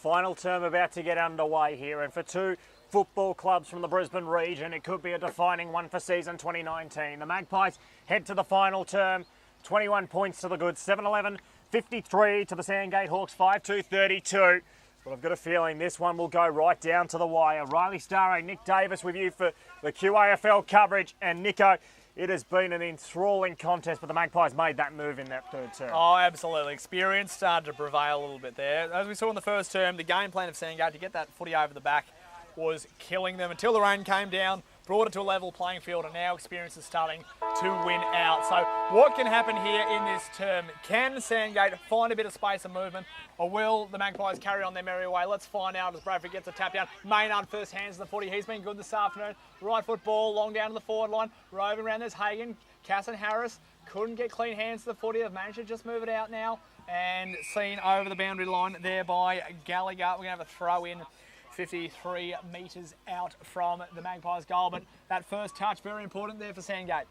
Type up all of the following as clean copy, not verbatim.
Final term about to get underway here, and for two football clubs from the Brisbane region, it could be a defining one for season 2019. The Magpies head to the final term, 21 points to the good, 7-11, 53 to the Sandgate Hawks, 5-2, 32. But I've got a feeling this one will go right down to the wire. Riley Starro, Nick Davis with you for the QAFL coverage. And Nico, it has been an enthralling contest, but the Magpies made that move in that third term. Oh, absolutely. Experience started to prevail a little bit there. As we saw in the first term, the game plan of Sandgate to get that footy over the back was killing them until the rain came down, brought it to a level playing field, and now experience is starting to win out. So what can happen here in this term? Can Sandgate find a bit of space and movement, or will the Magpies carry on their merry way? Let's find out as Bradford gets a tap down. Maynard first hands the footy. He's been good this afternoon. Right foot ball, long down to the forward line. Roving around, there's Hagan. Cass and Harris couldn't get clean hands to the footy. They've managed to just move it out now and seen over the boundary line there by Gallagher. We're going to have a throw in 53 metres out from the Magpies goal, but that first touch, very important there for Sandgate.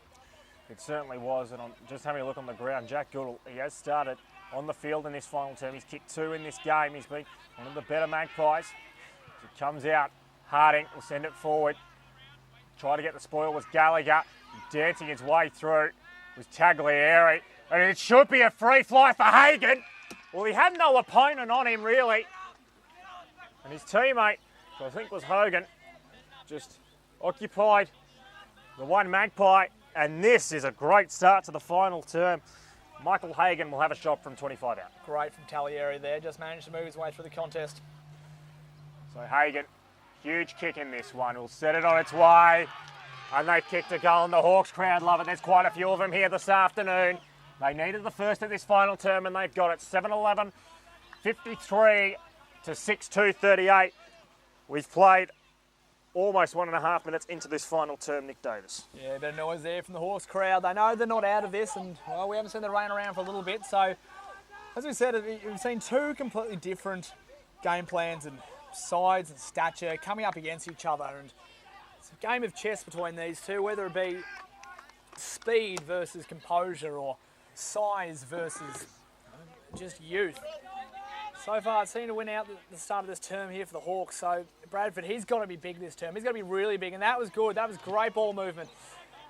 It certainly was, and I'm just having a look on the ground. Jack Goodall, he has started on the field in this final term. He's kicked 2 in this game. He's been one of the better Magpies. It comes out, Harding will send it forward. Try to get the spoil was Gallagher, dancing his way through was Taglieri, and it should be a free fly for Hagan. Well, he had no opponent on him, really. And his teammate, who I think was Hogan, just occupied the one Magpie. And this is a great start to the final term. Michael Hagan will have a shot from 25 out. Great from Taglieri there, just managed to move his way through the contest. So Hagan, huge kick in this one. Will set it on its way. And they've kicked a goal, and the Hawks crowd love it. There's quite a few of them here this afternoon. They needed the first of this final term, and they've got it. 7-11, 53 to 6-2, 38. We've played almost 1.5 minutes into this final term, Nick Davis. Yeah, a bit of noise there from the Hawks crowd. They know they're not out of this, and well, we haven't seen the rain around for a little bit. So, as we said, we've seen two completely different game plans and sides and stature coming up against each other. And it's a game of chess between these two, whether it be speed versus composure or size versus just youth. So far, it's seemed to win out the start of this term here for the Hawks. So Bradford, he's got to be big this term. He's got to be really big, and that was good. That was great ball movement.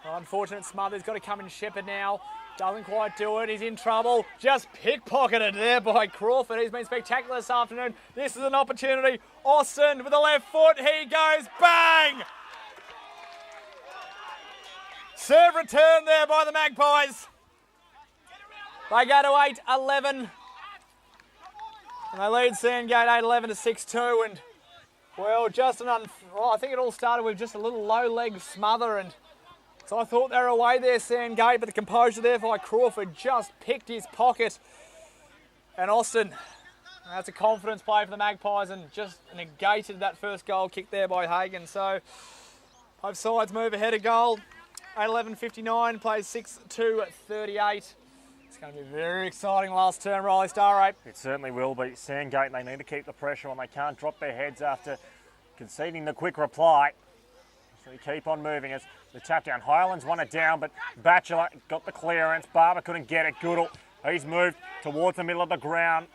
Unfortunate Smothers got to come in Shepherd now. Doesn't quite do it. He's in trouble. Just pickpocketed there by Crawford. He's been spectacular this afternoon. This is an opportunity. Austin with the left foot. He goes bang! Serve return there by the Magpies. They go to 8-11. And they lead Sandgate 8-11 to 6-2, and well, just I think it all started with just a little low leg smother, and so I thought they were away there, Sandgate, but the composure there by Crawford just picked his pocket, and Austin, that's a confidence play for the Magpies, and just negated that first goal kick there by Hagan. So both sides move ahead of goal. 8-11-59 plays 6-2-38. It's going to be very exciting last term, Riley Starro. It certainly will be. Sandgate, they need to keep the pressure on. They can't drop their heads after conceding the quick reply. So they keep on moving as the tap down. Highlands won it down, but Batchelor got the clearance. Barber couldn't get it. Goodall, he's moved towards the middle of the ground.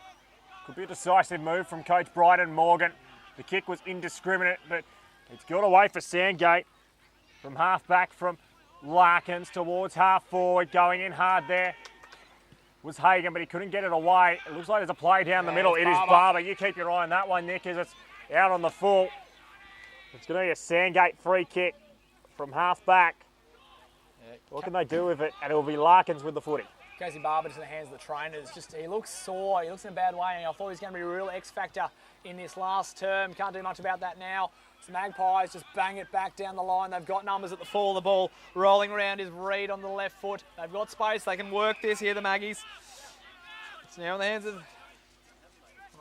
Could be a decisive move from coach Bryden Morgan. The kick was indiscriminate, but it's got away for Sandgate. From half back from Larkins towards half forward, going in hard there was Hagan, but he couldn't get it away. It looks like there's a play down the middle. It is Barber. You keep your eye on that one, Nick, as it's out on the full. It's going to be a Sandgate free kick from half back. Yeah, what can they do with it? And it will be Larkins with the footy. Casey Barber just in the hands of the trainers. Just he looks sore. He looks in a bad way. And I thought he was going to be a real X factor in this last term. Can't do much about that now. So Magpies just bang it back down the line. They've got numbers at the fall of the ball. Rolling around is Reed on the left foot. They've got space. They can work this here, the Maggies. It's now in the hands of...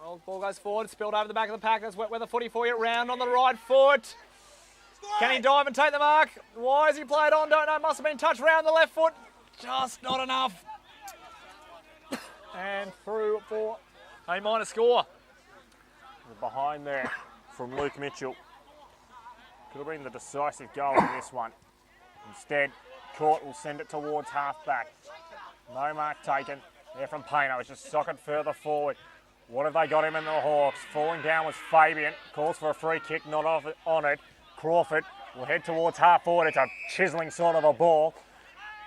Well, ball goes forward. Spilled over the back of the pack. That's wet weather footy for you. Round on the right foot. Can he dive and take the mark? Why has he played on? Don't know. Must have been touched round the left foot. Just not enough. And through for a minor score. Behind there from Luke Mitchell. Could have been the decisive goal in this one. Instead, Court will send it towards half back. No mark taken. There from Payno. It's just socket further forward. What have they got him in the Hawks? Falling down was Fabian. Calls for a free kick, not on it. Crawford will head towards half forward. It's a chiselling sort of a ball.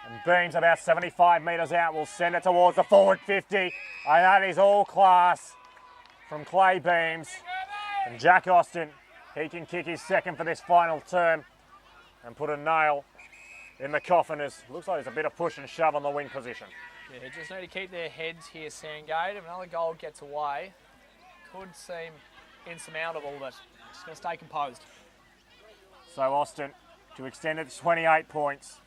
And Beams, about 75 metres out, will send it towards the forward 50. And that is all class from Clay Beams. And Jack Austin, he can kick his second for this final term and put a nail in the coffin. As looks like there's a bit of push and shove on the wing position. Yeah, just need to keep their heads here, Sandgate. If another goal gets away, could seem insurmountable, but just going to stay composed. So Austin to extend it to 28 points.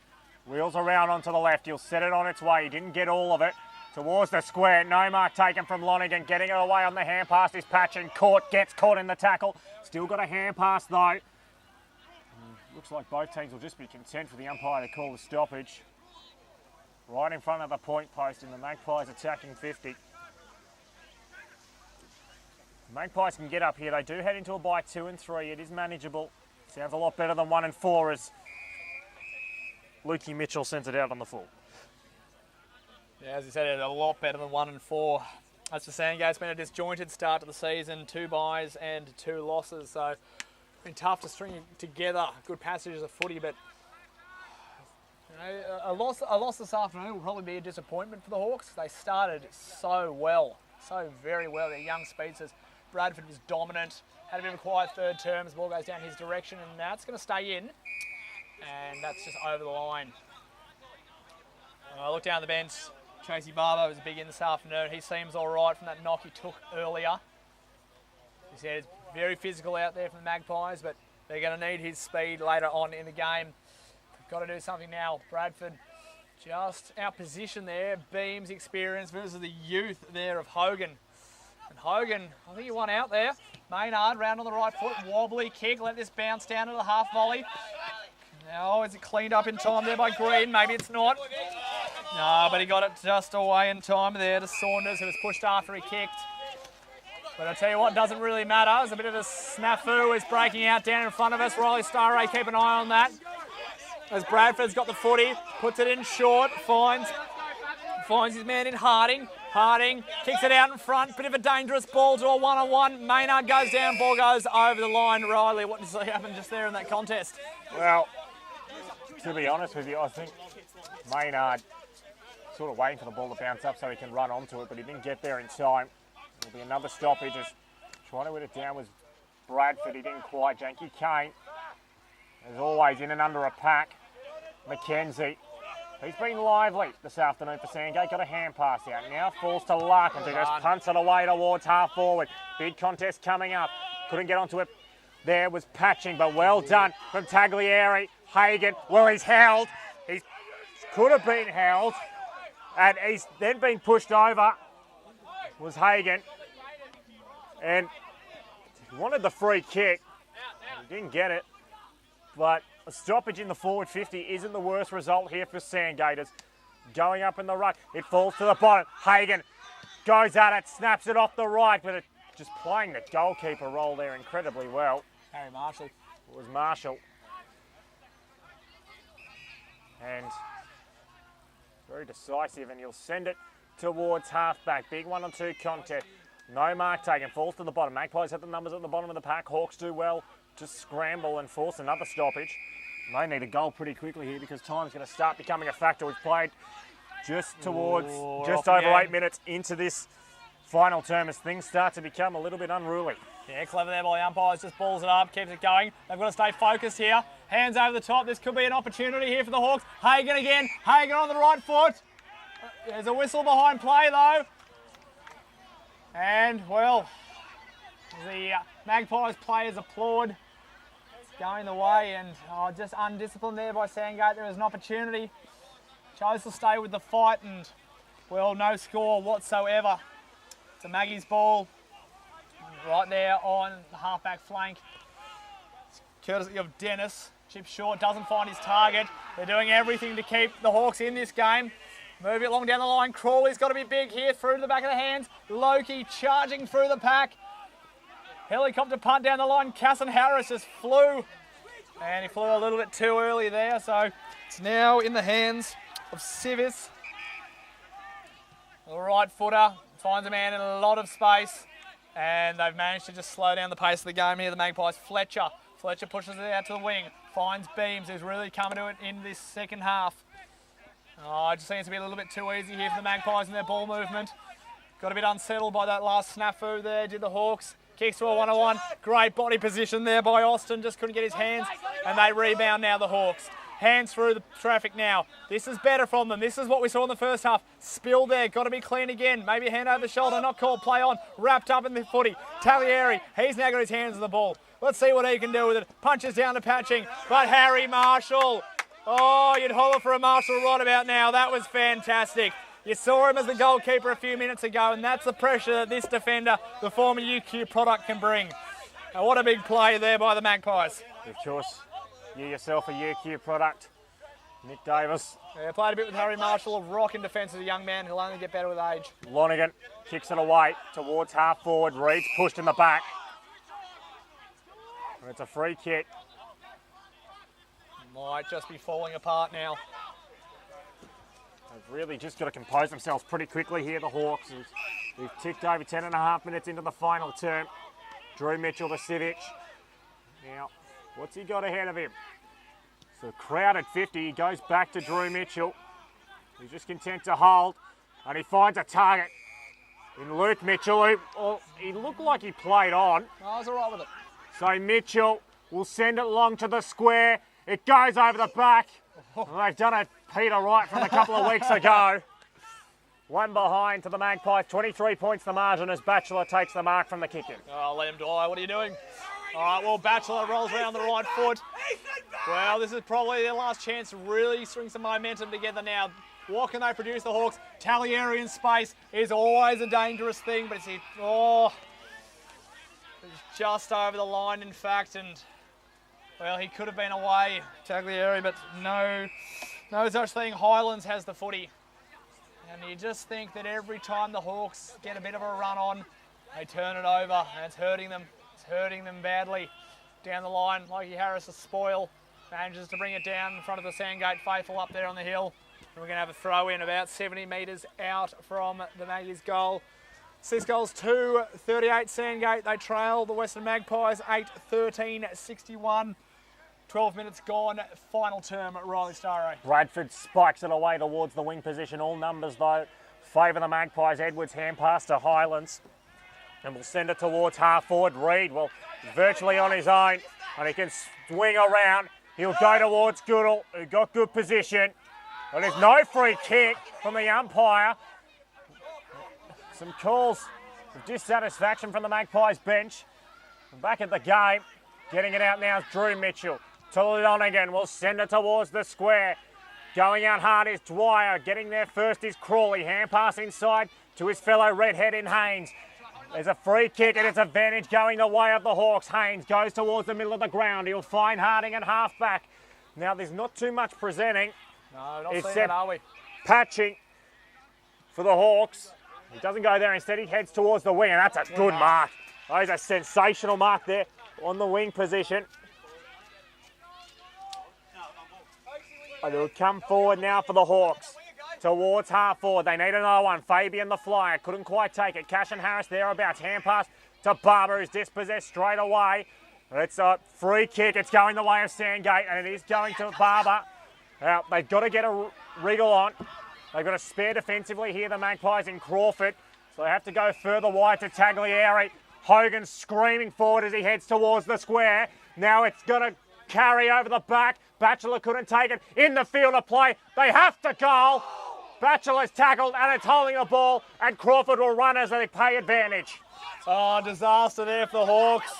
Wheels around onto the left. He'll set it on its way. He didn't get all of it. Towards the square. No mark taken from Lonigan. Getting it away on the hand pass is Patchen. Gets caught in the tackle. Still got a hand pass though. Looks like both teams will just be content for the umpire to call the stoppage. Right in front of the point post in the Magpies attacking 50. Magpies can get up here. They do head into a bye 2 and 3. It is manageable. Sounds a lot better than 1 and 4 as Lukey Mitchell sends it out on the full. Yeah, as you said, it's a lot better than 1 and 4. As for Sandgate, it's been a disjointed start to the season. 2 byes and 2 losses. So it's been tough to string together good passages of footy, but a loss this afternoon will probably be a disappointment for the Hawks. They started so well, so very well. Their young speedsters. Bradford was dominant, had a bit of a quiet third term as the ball goes down his direction, and now it's going to stay in, and that's just over the line. I look down the bench. Tracy Barber was big in this afternoon. He seems all right from that knock he took earlier. He said it's very physical out there from the Magpies, but they're going to need his speed later on in the game. Got to do something now. Bradford just out position there. Beams experience versus the youth there of Hogan. And Hogan, I think he won out there. Maynard round on the right foot. Wobbly kick. Let this bounce down to the half volley. Now, is it cleaned up in time there by Green? Maybe it's not. No, but he got it just away in time there to Saunders, who was pushed after he kicked. But I tell you what, doesn't really matter. There's a bit of a snafu is breaking out down in front of us. Riley Starray, keep an eye on that. As Bradford's got the footy, puts it in short, finds his man in Harding. Harding kicks it out in front, bit of a dangerous ball to a one-on-one. Maynard goes down, ball goes over the line. Riley, what does happen just there in that contest? Well, to be honest with you, I think Maynard sort of waiting for the ball to bounce up so he can run onto it, but he didn't get there in time. There'll be another stoppage. Just trying to win it down was Bradford. He didn't quite. Janky Kane, as always, in and under a pack. McKenzie, he's been lively this afternoon for Sandgate. Got a hand pass out. Now falls to Larkin, who just punts it away towards half forward. Big contest coming up. Couldn't get onto it. There was patching, but well done from Taglieri. Hagan, well, he's held. He could have been held. And he's then been pushed over. Was Hagan. And he wanted the free kick. He didn't get it. But a stoppage in the forward 50 isn't the worst result here for Sandgaters. Going up in the ruck, it falls to the bottom. Hagan goes at it, snaps it off the right, but just playing the goalkeeper role there incredibly well. Harry Marshall. It was Marshall. And very decisive, and he'll send it towards halfback. Big 1-on-2 contest. No mark taken, falls to the bottom. Magpies have the numbers at the bottom of the pack. Hawks do well. Just scramble and force another stoppage. They need a goal pretty quickly here because time's going to start becoming a factor. We've played just towards just over 8 minutes into this final term as things start to become a little bit unruly. Yeah, clever there by the umpires. Just balls it up, keeps it going. They've got to stay focused here. Hands over the top. This could be an opportunity here for the Hawks. Hagan again. Hagan on the right foot. There's a whistle behind play though. And, well, the Magpies players applaud. Going the way, and just undisciplined there by Sandgate. There was an opportunity. Chose to stay with the fight, and, well, no score whatsoever. It's a Maggie's ball right there on the halfback flank. It's courtesy of Dennis. Chip short, doesn't find his target. They're doing everything to keep the Hawks in this game. Move it along down the line. Crawley's got to be big here, through to the back of the hands. Loki charging through the pack. Helicopter punt down the line. Casson Harris just flew. And he flew a little bit too early there. So it's now in the hands of Civis. The right footer. It's Finds a man in a lot of space. And they've managed to just slow down the pace of the game here, the Magpies. Fletcher pushes it out to the wing. Finds Beams, who's really coming to it in this second half. Oh, it just seems to be a little bit too easy here for the Magpies in their ball movement. Got a bit unsettled by that last snafu there, did the Hawks. Kicks to a 1-on-1. Great body position there by Austin. Just couldn't get his hands. And they rebound now, the Hawks. Hands through the traffic now. This is better from them. This is what we saw in the first half. Spill there. Got to be clean again. Maybe a hand over the shoulder. Not called. Play on. Wrapped up in the footy. Taglieri. He's now got his hands on the ball. Let's see what he can do with it. Punches down to Patching. But Harry Marshall. Oh, you'd holler for a Marshall right about now. That was fantastic. You saw him as the goalkeeper a few minutes ago, and that's the pressure that this defender, the former UQ product, can bring. Now, what a big play there by the Magpies. Of course, you yourself a UQ product. Nick Davis. Yeah, played a bit with Harry Marshall, a rock in defence as a young man. He'll only get better with age. Lonergan kicks it away towards half forward. Reed's pushed in the back. And it's a free kick. Might just be falling apart now. They've really just got to compose themselves pretty quickly here, the Hawks. We've ticked over 10.5 minutes into the final term. Drew Mitchell to Civic. Now, what's he got ahead of him? So crowded 50, he goes back to Drew Mitchell. He's just content to hold, and he finds a target in Luke Mitchell, who he looked like he played on. I was all right with it. So Mitchell will send it long to the square. It goes over the back. Well, they've done it Peter Wright from a couple of weeks ago. One behind to the Magpies, 23 points the margin as Batchelor takes the mark from the kick-in. Oh, let him die. What are you doing? All right, well, Batchelor rolls around the right foot. Well, this is probably their last chance to really string some momentum together now. What can they produce, the Hawks? Taglieri in space is always a dangerous thing, but it's just over the line, in fact, and well, he could have been away, Taglieri, but no such thing. Highlands has the footy. And you just think that every time the Hawks get a bit of a run on, they turn it over, and it's hurting them. It's hurting them badly. Down the line, Mikey Harris, a spoil, manages to bring it down in front of the Sandgate faithful up there on the hill. And we're going to have a throw in about 70 metres out from the Magpies goal. 6 goals, 2-38 Sandgate. They trail the Western Magpies 8-13-61. 12 minutes gone, final term at Riley Starray. Bradford spikes it away towards the wing position. All numbers, though, favour the Magpies. Edwards hand pass to Highlands. And we'll send it towards half forward. Reed, well, virtually on his own. And he can swing around. He'll go towards Goodall, who got good position. And there's no free kick from the umpire. Some calls of dissatisfaction from the Magpies bench. Back at the game. Getting it out now is Drew Mitchell. To Lonergan, will send it towards the square. Going out hard is Dwyer. Getting there first is Crawley. Hand pass inside to his fellow redhead in Haynes. There's a free kick and it's advantage going the way of the Hawks. Haynes goes towards the middle of the ground. He'll find Harding at half back. Now there's not too much presenting. No, not seeing it, are we? Patching for the Hawks. He doesn't go there. Instead, he heads towards the wing, and that's a good mark. Oh, he's a sensational mark there on the wing position. And it'll come forward now for the Hawks. Towards half forward. They need another one. Fabian the flyer. Couldn't quite take it. Cash and Harris thereabouts. Hand pass to Barber, who's dispossessed straight away. It's a free kick. It's going the way of Sandgate, and it is going to Barber. Now, they've got to get a wriggle on. They've got to spare defensively here, the Magpies in Crawford. So they have to go further wide to Taglieri. Hogan screaming forward as he heads towards the square. Now it's going to carry over the back. Batchelor couldn't take it. In the field of play. They have to goal. Batchelor's tackled and it's holding the ball. And Crawford will run as they pay advantage. Oh, disaster there for the Hawks.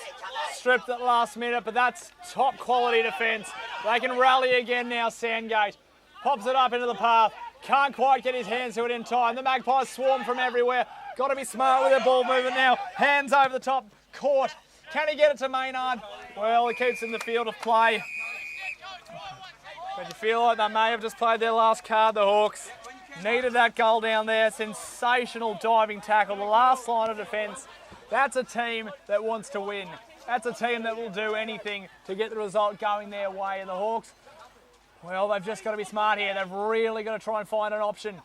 Stripped at last minute, but that's top quality defence. They can rally again now, Sandgate. Pops it up into the path. Can't quite get his hands to it in time. The Magpies swarm from everywhere. Got to be smart with their ball movement now. Hands over the top. Caught. Can he get it to Maynard? Well, he keeps in the field of play. But you feel like they may have just played their last card, the Hawks. Needed that goal down there. Sensational diving tackle. The last line of defence. That's a team that wants to win. That's a team that will do anything to get the result going their way. And the Hawks, well, they've just got to be smart here. They've really got to try and find an option.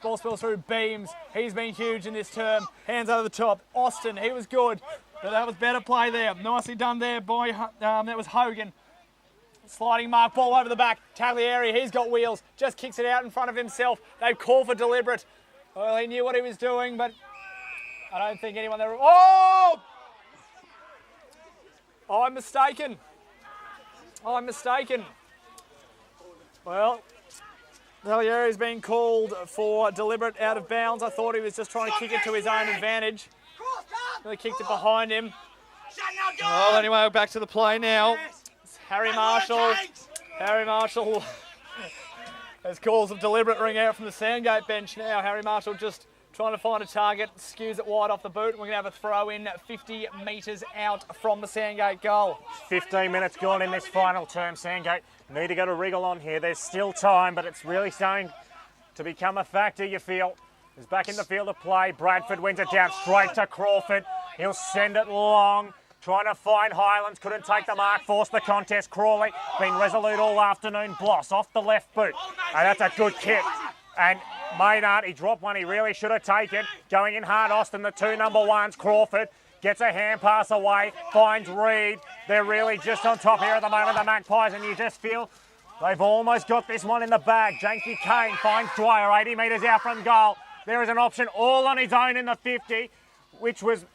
Ball spills through. Beams. He's been huge in this term. Hands over the top. Austin, he was good. But that was better play there. Nicely done there by, that was Hogan. Sliding mark, ball over the back. Taglieri, he's got wheels. Just kicks it out in front of himself. They've called for deliberate. Well, he knew what he was doing, but I don't think anyone there... Oh! I'm mistaken. Well, Taglieri's been called for deliberate out of bounds. I thought he was just trying to kick it to his own advantage. Really kicked it behind him. Well, anyway, back to the play now. It's Harry Marshall has calls of deliberate ring out from the Sandgate bench now. Harry Marshall just trying to find a target, skews it wide off the boot. We're going to have a throw in 50 metres out from the Sandgate goal. 15 minutes gone in this final term. Sandgate need to get a wriggle on here. There's still time, but it's really starting to become a factor, you feel. He's back in the field of play. Bradford wins it down straight to Crawford. He'll send it long. Trying to find Highlands. Couldn't take the mark. Forced the contest. Crawley been resolute all afternoon. Bloss off the left boot. And that's a good kick. And Maynard, he dropped one he really should have taken. Going in hard, Austin, the two number ones. Crawford gets a hand pass away. Finds Reed. They're really just on top here at the moment, the Magpies. And you just feel they've almost got this one in the bag. Janky Kane finds Dwyer 80 metres out from goal. There is an option all on his own in the 50, which was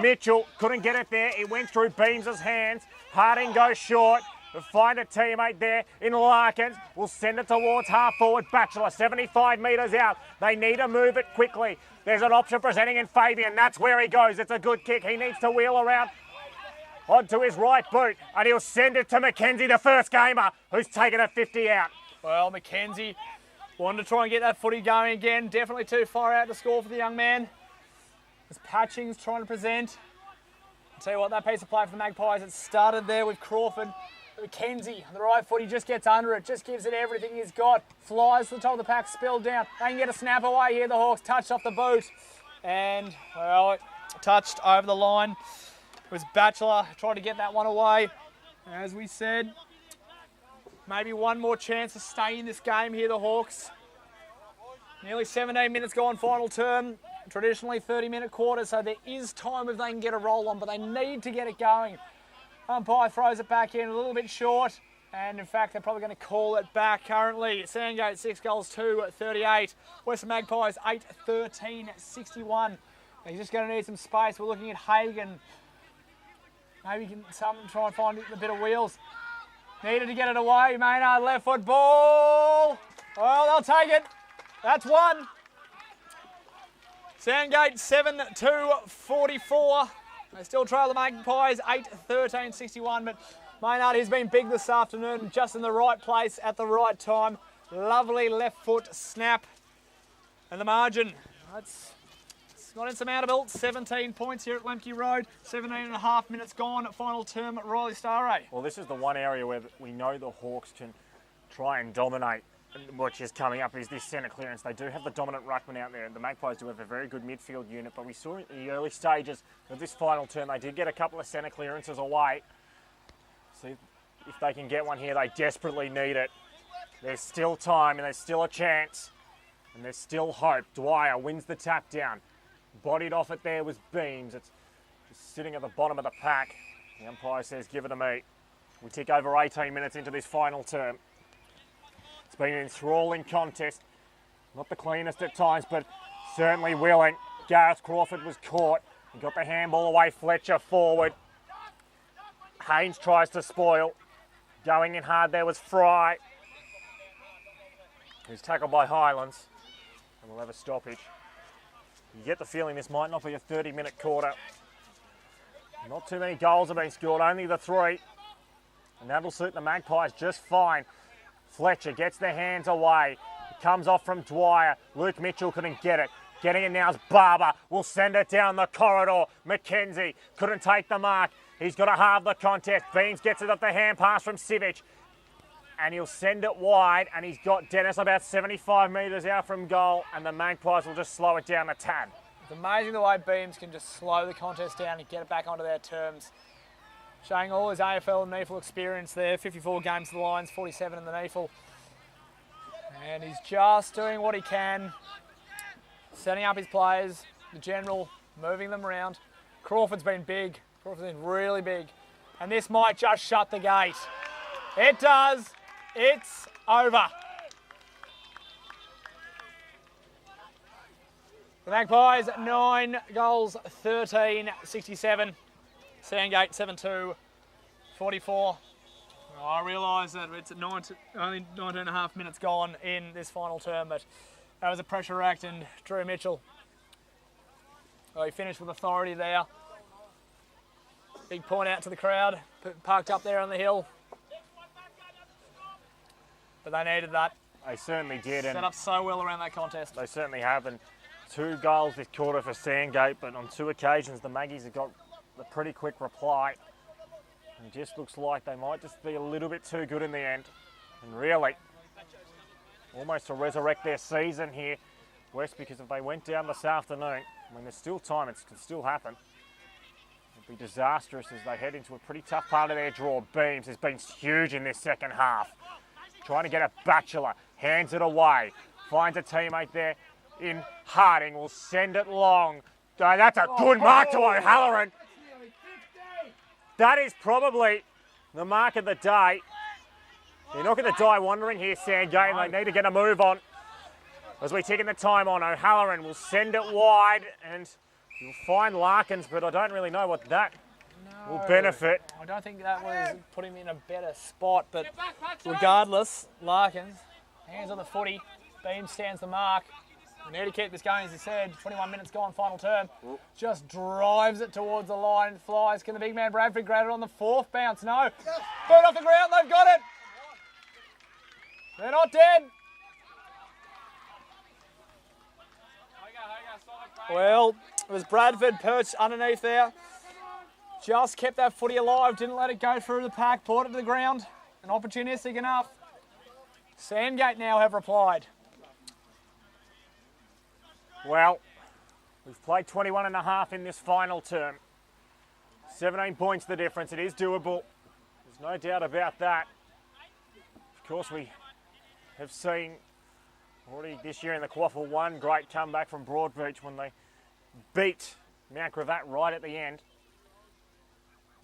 Mitchell. Couldn't get it there. It went through Beams' hands. Harding goes short. We'll find a teammate there in Larkins. We'll send it towards half forward. Batchelor, 75 metres out. They need to move it quickly. There's an option presenting in Fabian. That's where he goes. It's a good kick. He needs to wheel around onto his right boot, and he'll send it to Mackenzie, the first gamer, who's taken a 50 out. Well, Mackenzie wanted to try and get that footy going again. Definitely too far out to score for the young man. As Patching's trying to present. I'll tell you what, that piece of play for the Magpies, it started there with Crawford. Mackenzie, the right foot, he just gets under it, just gives it everything he's got. Flies to the top of the pack, spilled down. They can get a snap away here, the Hawks touched off the boot. And, well, it touched over the line. It was Batchelor trying to get that one away. As we said, maybe one more chance to stay in this game here, the Hawks. Nearly 17 minutes gone, final term. Traditionally 30-minute quarters, so there is time if they can get a roll on, but they need to get it going. Umpire throws it back in a little bit short, and in fact, they're probably going to call it back currently. Sandgate 6 goals, 2-38. Western Magpies 8-13-61. He's just going to need some space. We're looking at Hagan. Maybe he can try and find a bit of wheels. Needed to get it away. Maynard, left foot ball. Well, they'll take it. That's one. Sandgate 7-44. They still trail the Magpies 8-13-61, but Maynard has been big this afternoon, just in the right place at the right time. Lovely left foot snap. And the margin, it's not insurmountable. 17 points here at Lemke Road. 17.5 minutes gone. Final term at Riley Starray. Well, this is the one area where we know the Hawks can try and dominate. Which is coming up is this centre clearance. They do have the dominant ruckman out there. The Magpies do have a very good midfield unit, but we saw in the early stages of this final term, they did get a couple of centre clearances away. See if they can get one here. They desperately need it. There's still time and there's still a chance. And there's still hope. Dwyer wins the tap down. Bodied off it there was Beams. It's just sitting at the bottom of the pack. The umpire says, give it to me. We tick over 18 minutes into this final term. It's been an enthralling contest. Not the cleanest at times, but certainly willing. Gareth Crawford was caught. He got the handball away. Fletcher forward. Haynes tries to spoil. Going in hard there was Fry. Who's tackled by Highlands. And we'll have a stoppage. You get the feeling this might not be a 30-minute quarter. Not too many goals have been scored, only the 3. And that'll suit the Magpies just fine. Fletcher gets the hands away. It comes off from Dwyer. Luke Mitchell couldn't get it. Getting it now is Barber. Will send it down the corridor. Mackenzie couldn't take the mark. He's got to halve the contest. Beans gets it off the hand pass from Sivic. And he'll send it wide. And he's got Dennis about 75 metres out from goal. And the Magpies will just slow it down a tad. It's amazing the way Beams can just slow the contest down and get it back onto their terms. Showing all his AFL and NEFL experience there. 54 games to the Lions, 47 in the NEFL. And he's just doing what he can. setting up his players, the general, moving them around. Crawford's been big. Crawford's been really big. And this might just shut the gate. It does. It's over. The Magpies, 9 goals, 13-67. Sandgate, 7-2, 44. I realise that it's only 19 and a half minutes gone in this final term, but that was a pressure act, and Drew Mitchell, he finished with authority there. Big point out to the crowd, parked up there on the hill. But they needed that. They certainly did. Set up so well around that contest. They certainly have. And 2 goals this quarter for Sandgate, but on 2 occasions the Maggies have got a pretty quick reply. And it just looks like they might just be a little bit too good in the end. And really, almost to resurrect their season here, West, because if they went down this afternoon, I mean, there's still time, it can still happen. It'd be disastrous as they head into a pretty tough part of their draw. Beams has been huge in this second half. Trying to get a Batchelor, hands it away, finds a teammate there in Harding, will send it long. Oh, that's a good mark to O'Halloran. That is probably the mark of the day. You're not going to die wandering here, Sandgate, and they need to get a move on. As we're taking the time on, O'Halloran will send it wide, and you'll find Larkins, but I don't really know what that will benefit. I don't think that was put him in a better spot, but regardless, Larkins, hands on the footy, Beam stands the mark. We need to keep this going, as he said. 21 minutes gone, final term. Just drives it towards the line, flies. Can the big man Bradford grab it on the 4th bounce? No. Put it off the ground, they've got it. They're not dead. Well, it was Bradford perched underneath there. Just kept that footy alive, didn't let it go through the pack, brought it to the ground. And opportunistic enough. Sandgate now have replied. Well, we've played 21 and a half in this final term. 17 points the difference. It is doable. There's no doubt about that. Of course, we have seen already this year in the Quaffle one great comeback from Broadbeach when they beat Mount Gravatt right at the end.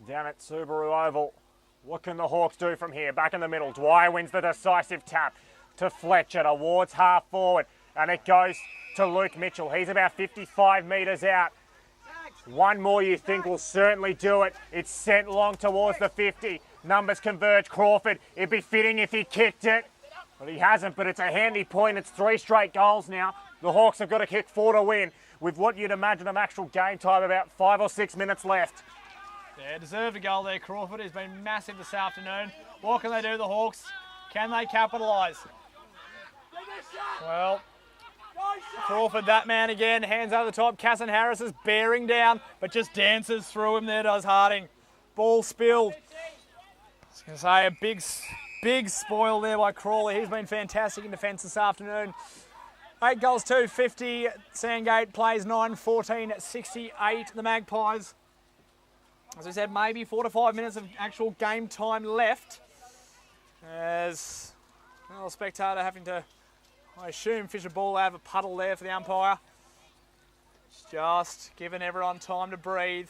Down at Subaru Oval. What can the Hawks do from here? Back in the middle. Dwyer wins the decisive tap to Fletcher towards half forward. And it goes to Luke Mitchell. He's about 55 metres out. One more you think will certainly do it. It's sent long towards the 50. Numbers converge. Crawford, it'd be fitting if he kicked it. But he hasn't, but it's a handy point. It's 3 straight goals now. The Hawks have got to kick 4 to win with what you'd imagine of actual game time, about 5 or 6 minutes left. Yeah, deserved a goal there, Crawford. He's been massive this afternoon. What can they do, the Hawks? Can they capitalise? Well, Crawford, that man again, hands over the top. Casson Harris is bearing down, but just dances through him there, does Harding. Ball spilled. I was going to say a big spoil there by Crawley. He's been fantastic in defence this afternoon. 8 goals, 250. Sandgate plays 9-14-68. The Magpies. As we said, maybe 4 to 5 minutes of actual game time left. As well, spectator having to, I assume, fish a ball out of a puddle there for the umpire. Just giving everyone time to breathe.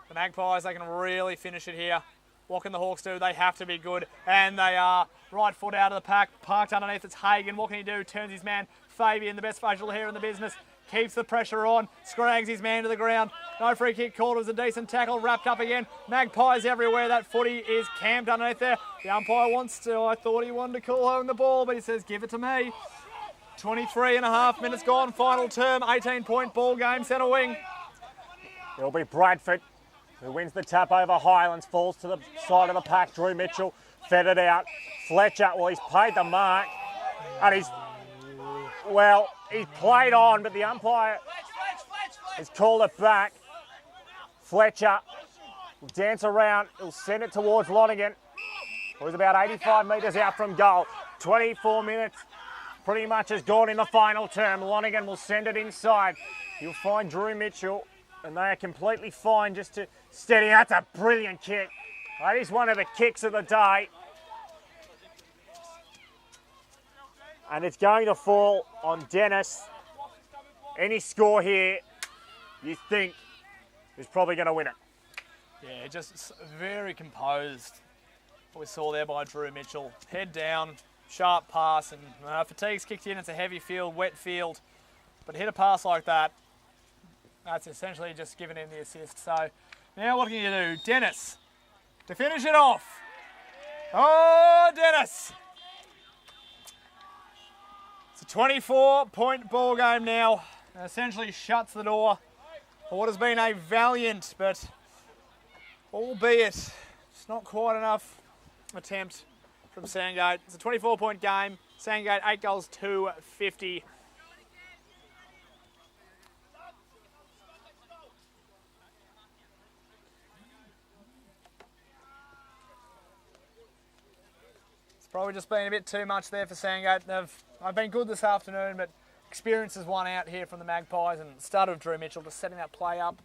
The Magpies, they can really finish it here. What can the Hawks do? They have to be good, and they are. Right foot out of the pack, parked underneath, it's Hagan. What can he do? Turns his man, Fabian, the best facial hair in the business. Keeps the pressure on, scrags his man to the ground. No free kick called, it was a decent tackle, wrapped up again. Magpies everywhere, that footy is camped underneath there. The umpire wants to, I thought he wanted to call home the ball, but he says, give it to me. 23 and a half minutes gone, final term, 18-point ball game, centre wing. It'll be Bradford who wins the tap over Highlands, falls to the side of the pack. Drew Mitchell fed it out. Fletcher, well, he's paid the mark, and he's played on, but the umpire has called it back. Fletcher will dance around, he'll send it towards Lonigan, who's about 85 metres out from goal. 24 minutes pretty much has gone in the final term. Lonigan will send it inside. You'll find Drew Mitchell, and they are completely fine just to steady. That's a brilliant kick. That is one of the kicks of the day. And it's going to fall on Dennis. any score here you think is probably going to win it. Yeah, just very composed. What we saw there by Drew Mitchell. Head down, sharp pass, and fatigue's kicked in. It's a heavy field, wet field. But hit a pass like that, that's essentially just giving him the assist. So now what can you do? Dennis, to finish it off. Oh, Dennis! It's a 24-point ball game now. It essentially shuts the door for what has been a valiant, but albeit it's not quite enough attempt from Sandgate. It's a 24-point game. Sandgate 8 goals to 50. It's probably just been a bit too much there for Sandgate. They've been good this afternoon, but experience has won out here from the Magpies, and start of Drew Mitchell just setting that play up.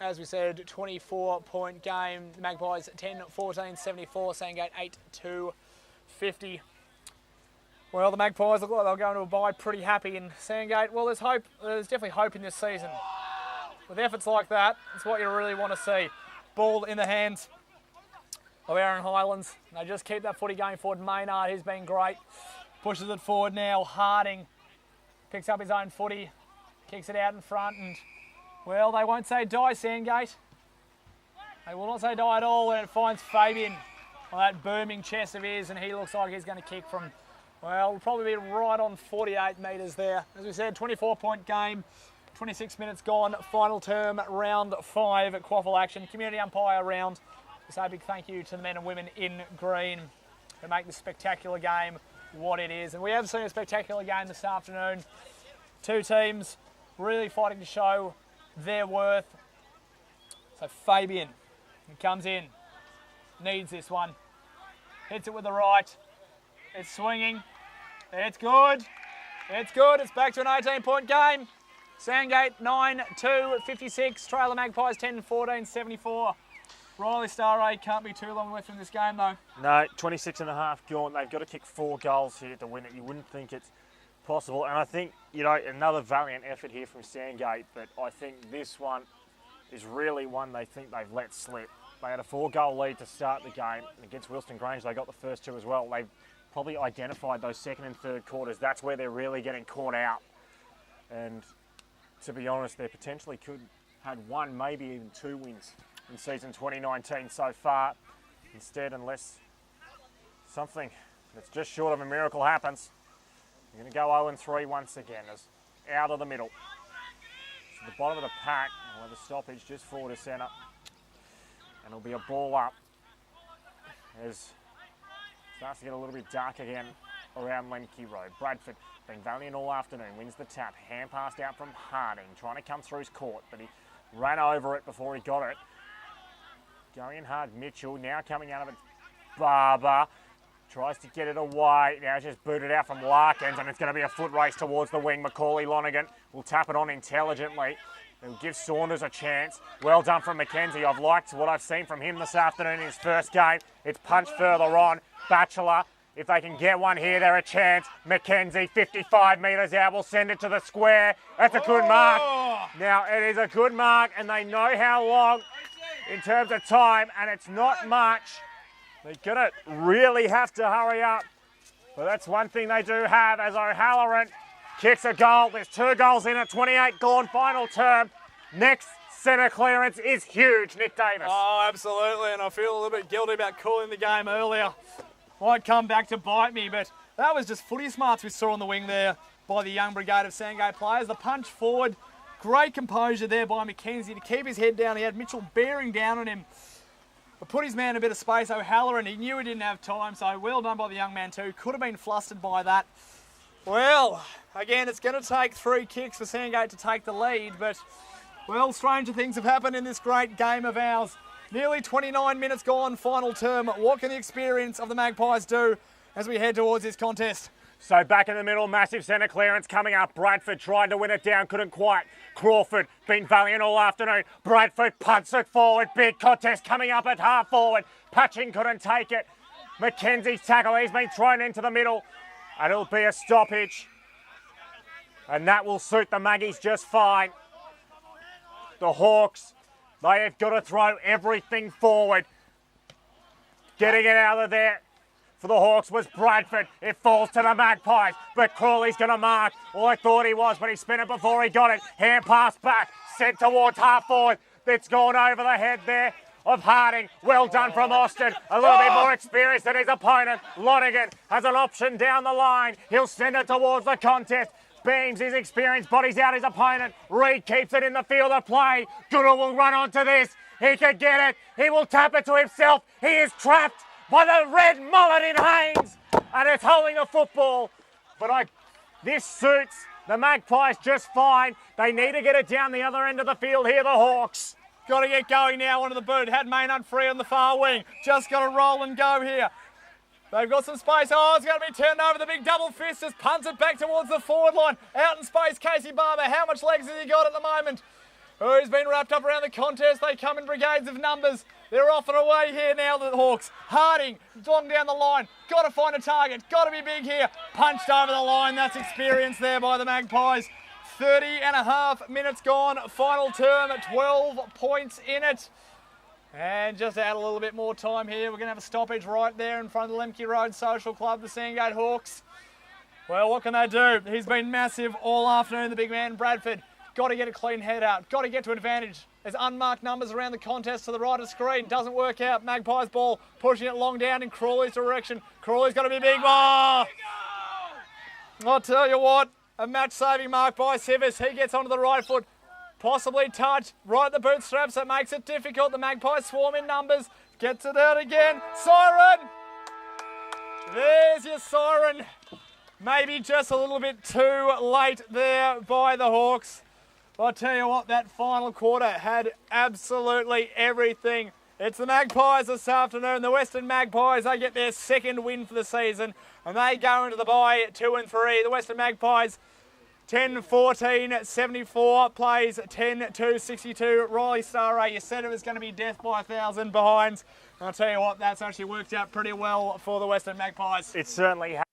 As we said, 24-point game. The Magpies 10-14, 74. Sandgate 8-50. Well, the Magpies look like they'll go into a bye pretty happy. And Sandgate, well, there's hope. There's definitely hope in this season. With efforts like that, it's what you really want to see. Ball in the hands of Aaron Highlands. They just keep that footy going forward. Maynard, he's been great. Pushes it forward now. Harding picks up his own footy. Kicks it out in front, and well, they won't say die, Sandgate. They will not say die at all when it finds Fabian on that booming chest of his, and he looks like he's going to kick from, well, will probably be right on 48 metres there. As we said, 24-point game, 26 minutes gone, final term, round 5 at Quaffle action. Community umpire round. We say a big thank you to the men and women in green who make this spectacular game what it is. And we have seen a spectacular game this afternoon. Two teams really fighting to show their worth. So Fabian, he comes in, needs this one, hits it with the right, it's swinging, it's good, it's good, it's back to an 18-point game. Sandgate 9-2, 56, Trailer Magpies 10-14, 74. Riley Starray can't be too long away from this game though. No, 26 and a half gone. They've got to kick 4 goals here to win it. You wouldn't think it's possible, and I think, you know, another valiant effort here from Sandgate, but I think this one is really one they think they've let slip. They had a 4-goal lead to start the game, and against Wilston Grange they got the first 2 as well. They've probably identified those second and third quarters. That's where they're really getting caught out, and to be honest, they potentially could have 1, maybe even 2 wins in season 2019 so far. Instead, unless something that's just short of a miracle happens, you're going to go 0-3 once again, as out of the middle. To the bottom of the pack, we'll have a stoppage just forward to centre. And it'll be a ball up as it starts to get a little bit dark again around Lemke Road. Bradford, been valiant all afternoon, wins the tap. Hand passed out from Harding, trying to come through his court, but he ran over it before he got it. Going in hard, Mitchell, now coming out of it, Barber. Tries to get it away. Now it's just booted out from Larkins, and it's going to be a foot race towards the wing. Macaulay Lonergan will tap it on intelligently. It'll give Saunders a chance. Well done from McKenzie. I've liked what I've seen from him this afternoon in his first game. It's punched further on. Batchelor, if they can get one here, they're a chance. McKenzie, 55 metres out, will send it to the square. That's a good mark. Now, it is a good mark, and they know how long in terms of time, and it's not much. They're going to really have to hurry up. But that's one thing they do have, as O'Halloran kicks a goal. There's 2 goals in it, 28 gone, final term. Next centre clearance is huge, Nick Davis. Oh, absolutely, and I feel a little bit guilty about calling the game earlier. Might come back to bite me, but that was just footy smarts we saw on the wing there by the young brigade of Sandgate players. The punch forward, great composure there by McKenzie to keep his head down. He had Mitchell bearing down on him. But put his man a bit of space. O'Halloran, he knew he didn't have time, so well done by the young man too. Could have been flustered by that. Well, again, it's going to take 3 kicks for Sandgate to take the lead, but, well, stranger things have happened in this great game of ours. Nearly 29 minutes gone, final term. What can the experience of the Magpies do as we head towards this contest? So back in the middle, massive centre clearance coming up. Bradford tried to win it down, couldn't quite. Crawford been valiant all afternoon. Bradford punts it forward. Big contest coming up at half forward. Patching couldn't take it. McKenzie's tackle, he's been thrown into the middle. And it'll be a stoppage. and that will suit the Maggies just fine. The Hawks, they have got to throw everything forward. Getting it out of there for the Hawks was Bradford. It falls to the Magpies, but Crawley's going to mark. Well, I thought he was, but he spun it before he got it. Hand pass back, sent towards half forward. It's gone over the head there of Harding. Well done from Austin. A little bit more experience than his opponent. Lonergan has an option down the line. He'll send it towards the contest. Beams his experience, bodies out his opponent. Reed keeps it in the field of play. Goodall will run onto this. He could get it. He will tap it to himself. He is trapped by the red mullet in Haynes. And it's holding the football. But this suits the Magpies just fine. They need to get it down the other end of the field here, the Hawks. Got to get going now onto the boot. Had Maynard free on the far wing. Just got to roll and go here. They've got some space. Oh, it's going to be turned over. The big double fist just punts it back towards the forward line. Out in space, Casey Barber. How much legs has he got at the moment? Oh, he's been wrapped up around the contest. They come in brigades of numbers. They're off and away here now, the Hawks. Harding, long down the line. Got to find a target. Got to be big here. Punched over the line. That's experience there by the Magpies. 30 and a half minutes gone. Final term at 12 points in it. And just add a little bit more time here. We're going to have a stoppage right there in front of the Lemke Road Social Club, the Sandgate Hawks. Well, what can they do? He's been massive all afternoon, the big man, Bradford. Got to get a clean head out. Got to get to advantage. There's unmarked numbers around the contest to the right of the screen. Doesn't work out. Magpies ball pushing it long down in Crawley's direction. Crawley's got to be big. Oh! I'll tell you what, a match-saving mark by Sivers. He gets onto the right foot. Possibly touch right at the bootstraps. That makes it difficult. The Magpies swarm in numbers. Gets it out again. Siren! There's your siren. Maybe just a little bit too late there by the Hawks. I'll tell you what, that final quarter had absolutely everything. It's the Magpies this afternoon. The Western Magpies, they get their second win for the season, and they go into the bye 2-3. The Western Magpies 10-14-74, plays 10-62. Riley Starray, you said it was going to be death by 1,000 behinds. I'll tell you what, that's actually worked out pretty well for the Western Magpies. It certainly has.